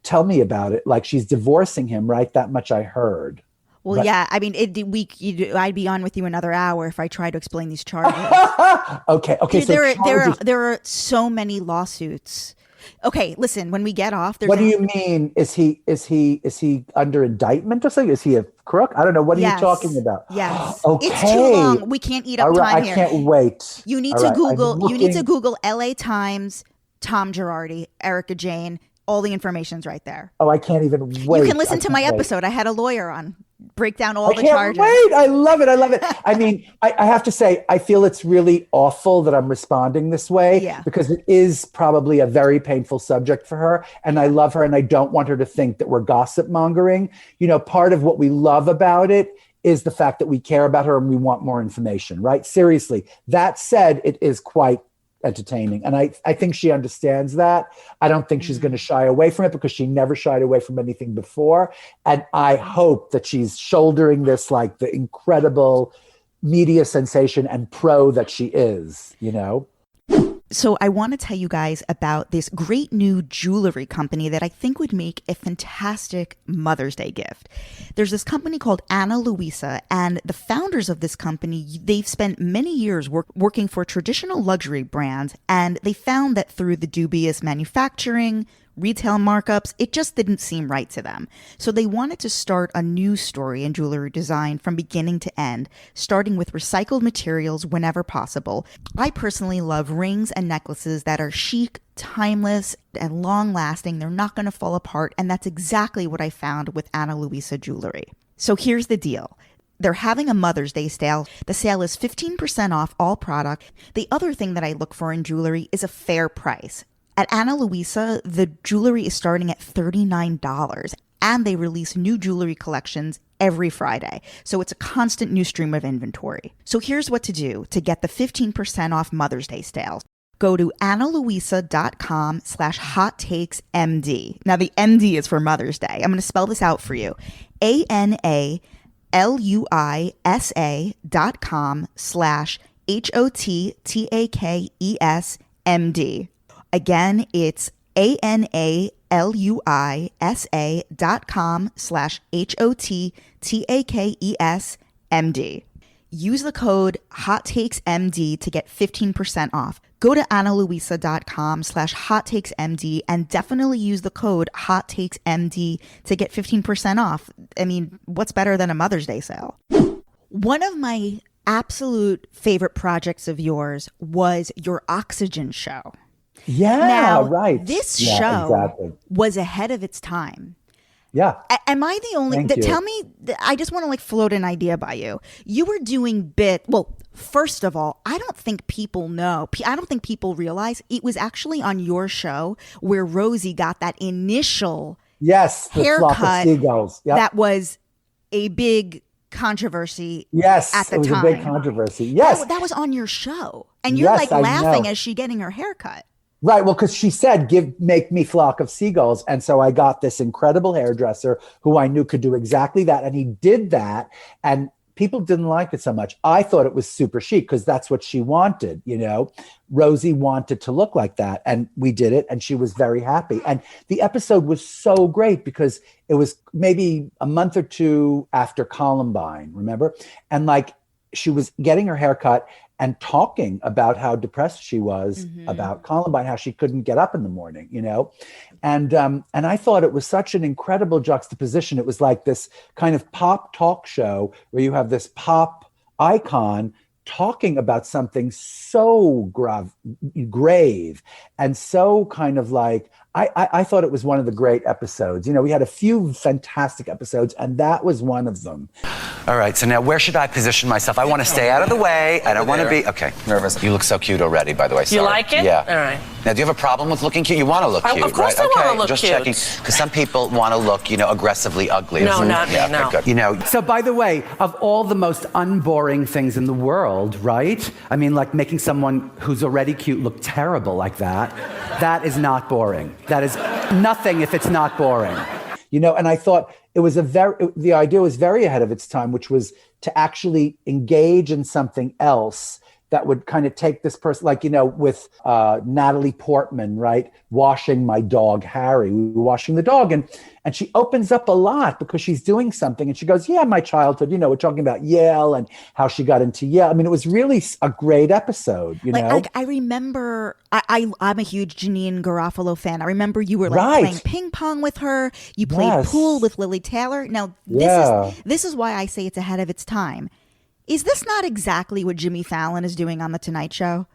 tell me about it. Like she's divorcing him, right? That much I heard. Well, yeah. I mean, I'd be on with you another hour if I tried to explain these charges. Okay. Dude, there are so many lawsuits. Okay, listen. When we get off, what do you mean? Is he under indictment or something? Is he a crook? I don't know. What are you talking about? Yes. Okay. It's too long. We can't eat up time here. I can't wait. You need to Google. You need to Google L.A. Times, Tom Girardi, Erika Jayne. All the information's right there. Oh, I can't even wait. You can listen to my episode. I had a lawyer on, break down all the charges. Wait, I love it. I love it. I mean, I have to say, I feel it's really awful that I'm responding this way because it is probably a very painful subject for her. And I love her and I don't want her to think that we're gossip mongering. You know, part of what we love about it is the fact that we care about her and we want more information, right? Seriously. That said, it is quite entertaining. And I think she understands that. I don't think she's going to shy away from it because she never shied away from anything before. And I hope that she's shouldering this like the incredible media sensation and pro that she is, you know? So I want to tell you guys about this great new jewelry company that I think would make a fantastic Mother's Day gift. There's this company called Ana Luisa, and the founders of this company, they've spent many years working for traditional luxury brands, and they found that through the dubious manufacturing, retail markups, it just didn't seem right to them. So they wanted to start a new story in jewelry design from beginning to end, starting with recycled materials whenever possible. I personally love rings and necklaces that are chic, timeless, and long-lasting. They're not going to fall apart, and that's exactly what I found with Ana Luisa jewelry. So here's the deal. They're having a Mother's Day sale. The sale is 15% off all product. The other thing that I look for in jewelry is a fair price. At Ana Luisa, the jewelry is starting at $39, and they release new jewelry collections every Friday. So it's a constant new stream of inventory. So here's what to do to get the 15% off Mother's Day sale. Go to analuisa.com/hottakesmd. Now the MD is for Mother's Day. I'm going to spell this out for you. analuisa.com/HOTTAKESMD. Again, it's analuisa.com/HOTTAKESMD. Use the code HotTakesMD to get 15% off. Go to analuisa.com/HotTakesMD and definitely use the code HotTakesMD to get 15% off. I mean, what's better than a Mother's Day sale? One of my absolute favorite projects of yours was your Oxygen show. Yeah, now, right. This show was ahead of its time. Yeah. Am I the only? Tell me. I just want to float an idea by you. You were doing Well, first of all, I don't think people know. I don't think people realize it was actually on your show where Rosie got that initial haircut. Seagulls. Yep. That was a big controversy. Yes, at the it was time. a big controversy. Yes, that was on your show, and you're laughing as she getting her haircut. Right. Well, because she said, make me flock of seagulls. And so I got this incredible hairdresser who I knew could do exactly that. And he did that. And people didn't like it so much. I thought it was super chic because that's what she wanted. You know, Rosie wanted to look like that. And we did it. And she was very happy. And the episode was so great because it was maybe a month or two after Columbine, remember? And she was getting her haircut and talking about how depressed she was about Columbine, how she couldn't get up in the morning, you know? And I thought it was such an incredible juxtaposition. It was like this kind of pop talk show where you have this pop icon talking about something so grave and so kind of I thought it was one of the great episodes. You know, we had a few fantastic episodes, and that was one of them. All right, so now where should I position myself? I want to stay out of the way. I don't want to be... Okay, nervous. You look so cute already, by the way. Sorry. You like it? Yeah. All right. Now, do you have a problem with looking cute? You want to look cute, Of course right? I want to look just cute. checking. Because some people want to look, aggressively ugly. No, not me, no. Good. So, by the way, of all the most unboring things in the world, right? I mean, making someone who's already cute look terrible like that, that is not boring. That is nothing if it's not boring. And I thought it was the idea was very ahead of its time, which was to actually engage in something else that would kind of take this person, with Natalie Portman, right? Washing my dog, Harry. We were washing the dog. And she opens up a lot because she's doing something. And she goes, yeah, my childhood, we're talking about Yale and how she got into Yale. I mean, it was really a great episode, know? I remember, I'm a huge Janine Garofalo fan. I remember you were playing ping pong with her. You played pool with Lily Taylor. Now, this is why I say it's ahead of its time. Is this not exactly what Jimmy Fallon is doing on The Tonight Show?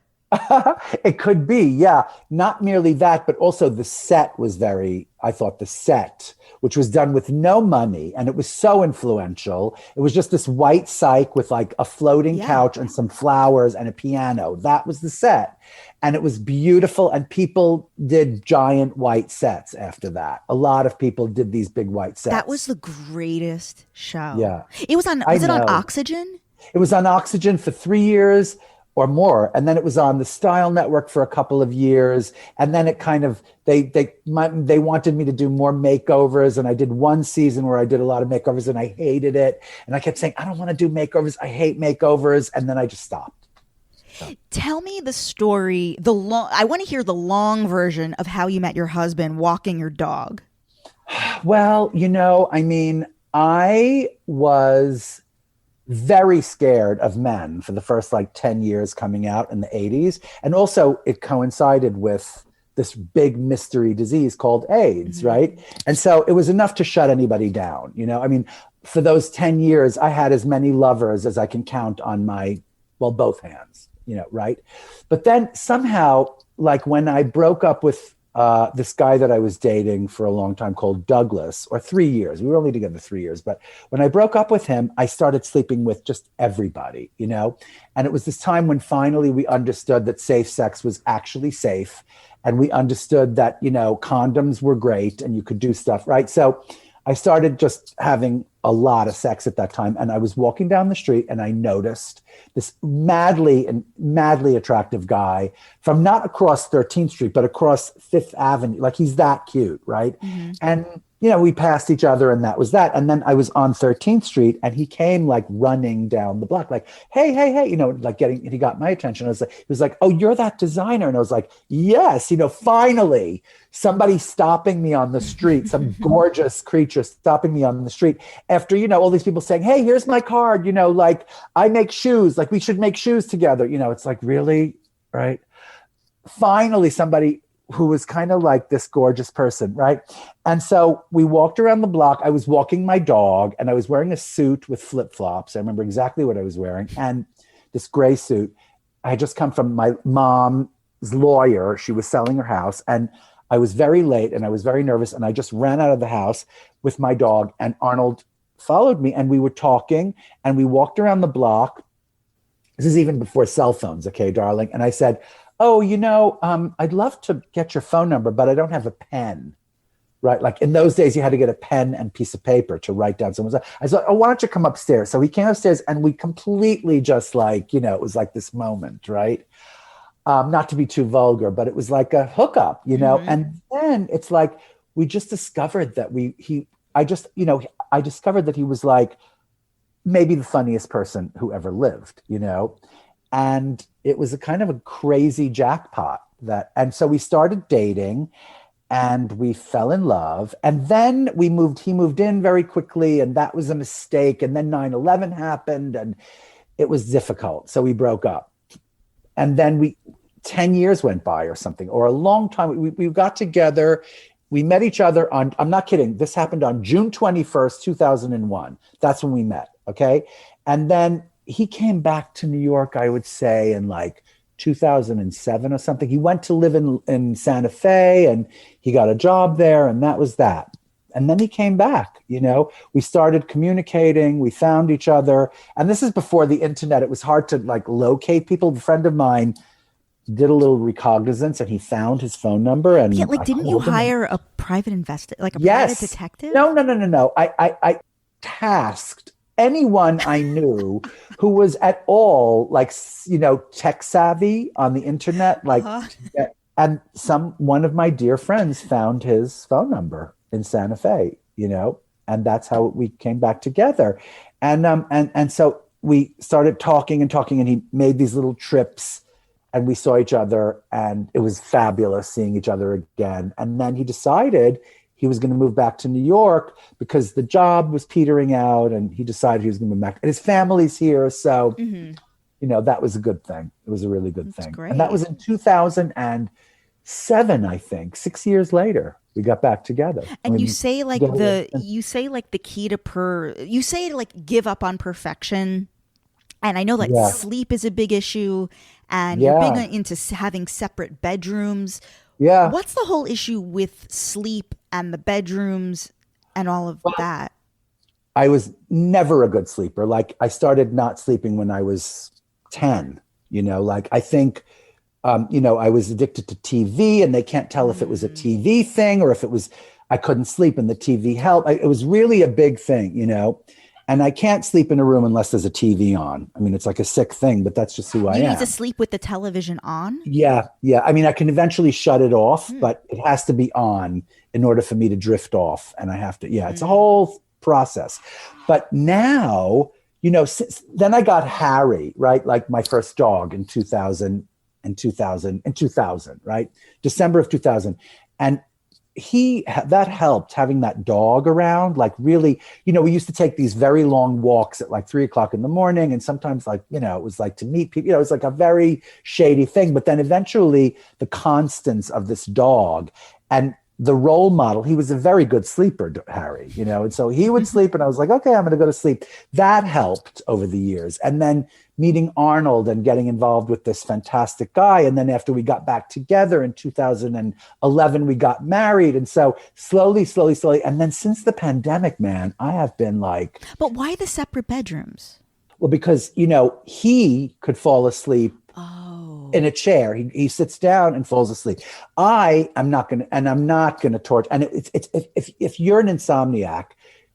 It could be, yeah. Not merely that, but also the set was I thought the set, which was done with no money, and it was so influential. It was just this white cyc with like a floating couch and some flowers and a piano. That was the set. And it was beautiful. And people did giant white sets after that. A lot of people did these big white sets. That was the greatest show. Yeah. It was on Oxygen? It was on Oxygen for 3 years or more, and then it was on the Style Network for a couple of years, and then it kind of they wanted me to do more makeovers, and I did one season where I did a lot of makeovers, and I hated it, and I kept saying I don't want to do makeovers, I hate makeovers, and then I just stopped. So. Tell me the story. I want to hear the long version of how you met your husband walking your dog. Well, I was very scared of men for the first 10 years coming out in the 80s. And also it coincided with this big mystery disease called AIDS, right? And so it was enough to shut anybody down. For those 10 years, I had as many lovers as I can count on both hands, right? But then somehow, when I broke up with this guy that I was dating for a long time called Douglas, or 3 years. We were only together 3 years. But when I broke up with him, I started sleeping with just everybody, And it was this time when finally we understood that safe sex was actually safe. And we understood that, condoms were great and you could do stuff, right? So I started just having a lot of sex at that time. And I was walking down the street and I noticed this madly attractive guy from not across 13th Street, but across 5th Avenue. He's that cute, right? Mm-hmm. And, we passed each other and that was that. And then I was on 13th Street and he came running down the block, hey, he got my attention. He was like, oh, you're that designer. And I was like, yes, finally somebody stopping me on the street, some gorgeous creature stopping me on the street after, all these people saying, hey, here's my card, I make shoes, we should make shoes together. It's really, right? Finally, somebody who was kind of like this gorgeous person, right? And so we walked around the block. I was walking my dog and I was wearing a suit with flip-flops. I remember exactly what I was wearing. And this gray suit, I had just come from my mom's lawyer. She was selling her house and I was very late and I was very nervous. And I just ran out of the house with my dog and Arnold followed me and we were talking and we walked around the block. This is even before cell phones. Okay, darling. And I said, oh, I'd love to get your phone number, but I don't have a pen, right? In those days, you had to get a pen and piece of paper to write down someone's. I said, oh, why don't you come upstairs? So he came upstairs and we completely just it was this moment, right? Not to be too vulgar, but it was like a hookup, Mm-hmm. And then it's we just discovered that I discovered that he was maybe the funniest person who ever lived, And it was a kind of a crazy jackpot and so we started dating and we fell in love. And then he moved in very quickly and that was a mistake. And then 9/11 happened and it was difficult. So we broke up. And then 10 years went by or something, or a long time. We got together. We met each other I'm not kidding. This happened on June 21st, 2001. That's when we met. Okay. And then he came back to New York, I would say, in 2007 or something. He went to live in Santa Fe and he got a job there and that was that. And then he came back, we started communicating, we found each other. And this is before the internet. It was hard to locate people. A friend of mine did a little recognizance and he found his phone number. And yeah, didn't you hire a private private detective? No. I tasked anyone I knew who was at all tech savvy on the internet, and one of my dear friends found his phone number in Santa Fe, and that's how we came back together. And so we started talking and he made these little trips and we saw each other and it was fabulous seeing each other again. And then he decided he was going to move back to New York because the job was petering out and he decided he was going to move back. And his family's here. So, that was a good thing. It was a really good thing. Great. And that was in 2007, I think. 6 years later, we got back together. And you say the key to you say give up on perfection. And I know sleep is a big issue and you're big into having separate bedrooms. Yeah. What's the whole issue with sleep and the bedrooms and all of that? I was never a good sleeper. Like I started not sleeping when I was 10, like I think, I was addicted to TV, and they can't tell if it was a TV thing or if it was, I couldn't sleep and the TV helped. It was really a big thing, and I can't sleep in a room unless there's a TV on. I mean, it's like a sick thing, but that's just who I am. You need to sleep with the television on? Yeah. I mean, I can eventually shut it off, but it has to be on in order for me to drift off. And I have to, it's a whole process. But now, then I got Harry, right? Like my first dog in 2000, right? December of 2000. And that helped, having that dog around, like really, we used to take these very long walks at like 3:00 in the morning. And sometimes like, it was like to meet people, it was like a very shady thing. But then eventually the constants of this dog and the role model, he was a very good sleeper, Harry, and so he would sleep and I was like, okay, I'm going to go to sleep. That helped over the years. And then meeting Arnold and getting involved with this fantastic guy. And then after we got back together in 2011, we got married. And so slowly. And then since the pandemic, man, I have been like. But why the separate bedrooms? Well, because, he could fall asleep in a chair. He sits down and falls asleep. I'm not going to torture. And if you're an insomniac,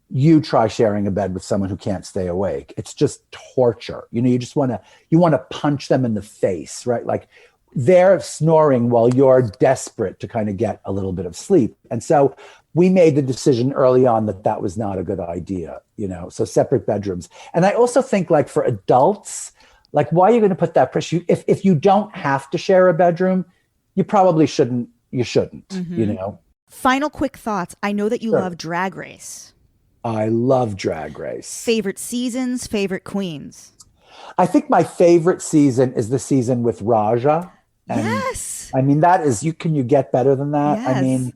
you try sharing a bed with someone who can't stay awake. It's just torture. You just want to punch them in the face, right? Like they're snoring while you're desperate to kind of get a little bit of sleep. And so we made the decision early on that was not a good idea, so separate bedrooms. And I also think like for adults, like, why are you going to put that pressure? If you don't have to share a bedroom, you probably shouldn't. You shouldn't, Final quick thoughts. I know that you love Drag Race. I love Drag Race. Favorite seasons, favorite queens? I think my favorite season is the season with Raja. And yes. I mean, can you get better than that? Yes. I mean,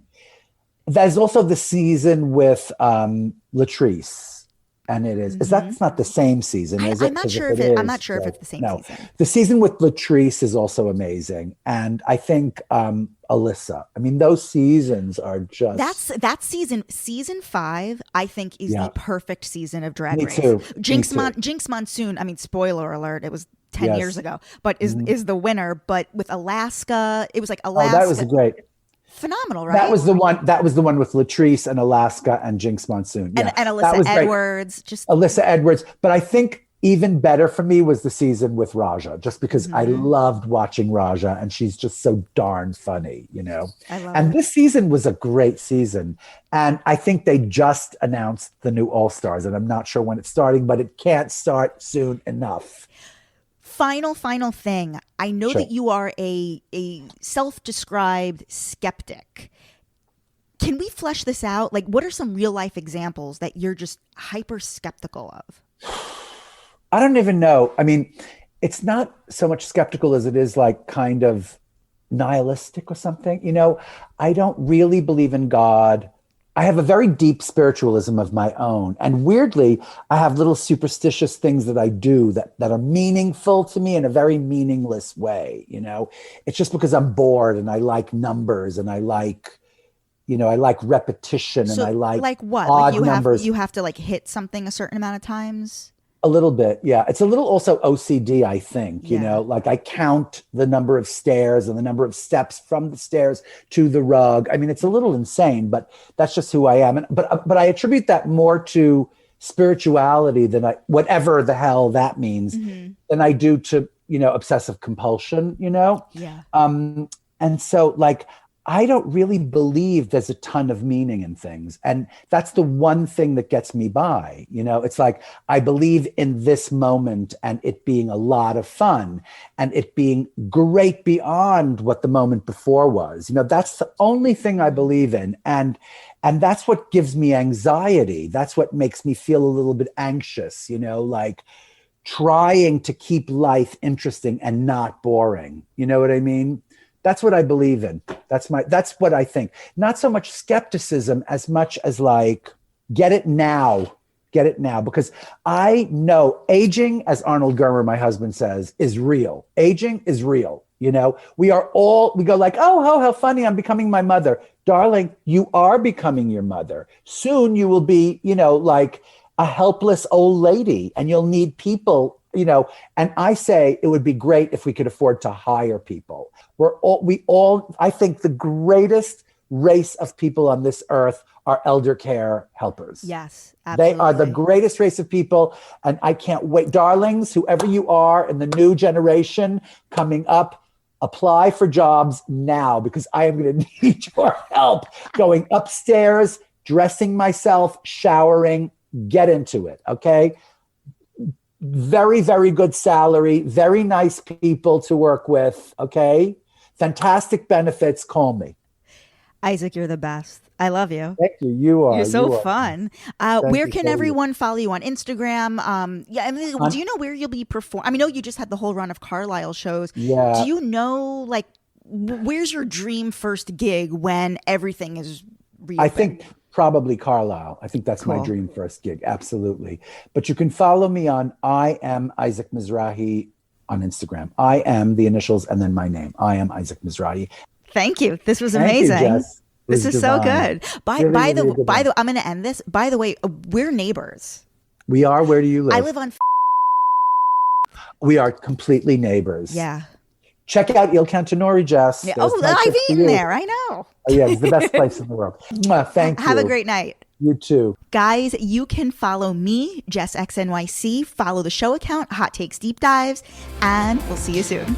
there's also the season with Latrice. And it is that's not the same season, is it? I'm not sure if it's the same season. The season with Latrice is also amazing. And I think Alyssa. I mean, those seasons are just that season 5, I think is the perfect season of Drag Race. Too. Jinx Monsoon, I mean, spoiler alert, it was 10 years ago, but is the winner. But with Alaska, it was like Alaska. Oh, that was great. Phenomenal, right? That was the one with Latrice and Alaska and Jinx Monsoon. Yeah. And Alyssa Edwards. Alyssa Edwards. But I think even better for me was the season with Raja, just because I loved watching Raja and she's just so darn funny, And this season was a great season. And I think they just announced the new All-Stars, and I'm not sure when it's starting, but it can't start soon enough. Final thing. I know that you are a self-described skeptic. Can we flesh this out? Like, what are some real life examples that you're just hyper skeptical of? I don't even know. I mean, it's not so much skeptical as it is like kind of nihilistic or something. I don't really believe in God. I have a very deep spiritualism of my own. And weirdly, I have little superstitious things that I do that are meaningful to me in a very meaningless way. It's just because I'm bored and I like numbers and I like repetition and I like what? odd like numbers. You have to like hit something a certain amount of times? A little bit, yeah. It's a little also OCD, I think, like I count the number of stairs and the number of steps from the stairs to the rug. I mean, it's a little insane, but that's just who I am. But I attribute that more to spirituality than whatever the hell that means, than I do to, obsessive compulsion, Yeah. And so like, I don't really believe there's a ton of meaning in things. And that's the one thing that gets me by. It's like, I believe in this moment and it being a lot of fun and it being great beyond what the moment before was. That's the only thing I believe in. And that's what gives me anxiety. That's what makes me feel a little bit anxious, like trying to keep life interesting and not boring. You know what I mean? That's what I believe in. That's what I think. Not so much skepticism as much as like, get it now. Get it now, because I know aging, as Arnold Germer, my husband, says, is real. Aging is real. You know, we go like, oh, how funny, I'm becoming my mother. Darling, you are becoming your mother. Soon you will be, you know, like a helpless old lady, and you'll need people, you know. And I say it would be great if we could afford to hire people. I think the greatest race of people on this earth are elder care helpers. Yes, absolutely. They are the greatest race of people. And I can't wait. Darlings, whoever you are in the new generation coming up, apply for jobs now, because I am going to need your help going upstairs, dressing myself, showering, get into it. Okay. Very, very good salary, very nice people to work with. Okay. Fantastic benefits. Call me. Isaac, you're the best. I love you. Thank you. You're so fun. Where can you. everyone follow you on Instagram? Do you know where you'll be performing? I mean, I know you just had the whole run of Carlisle shows. Yeah. Do you know, like, where's your dream first gig when everything is reopened? I think probably Carlisle. I think that's my dream first gig. Absolutely. But you can follow me on I am Isaac Mizrahi on Instagram. I am the initials and then my name. I am Isaac Mizrahi. Thank you. This was amazing. Thank you, Jess. This is divine. so good. By the way, I'm going to end this. By the way, we're neighbors. We are. Where do you live? I live on. We are completely neighbors. Yeah. Check out Il Cantonori, Jess. Yeah. Oh, I've eaten there. I know. Oh, yeah, it's the best place in the world. Thank you. Have a great night. You too. Guys, you can follow me, Jess X NYC. Follow the show account, Hot Takes Deep Dives, and we'll see you soon.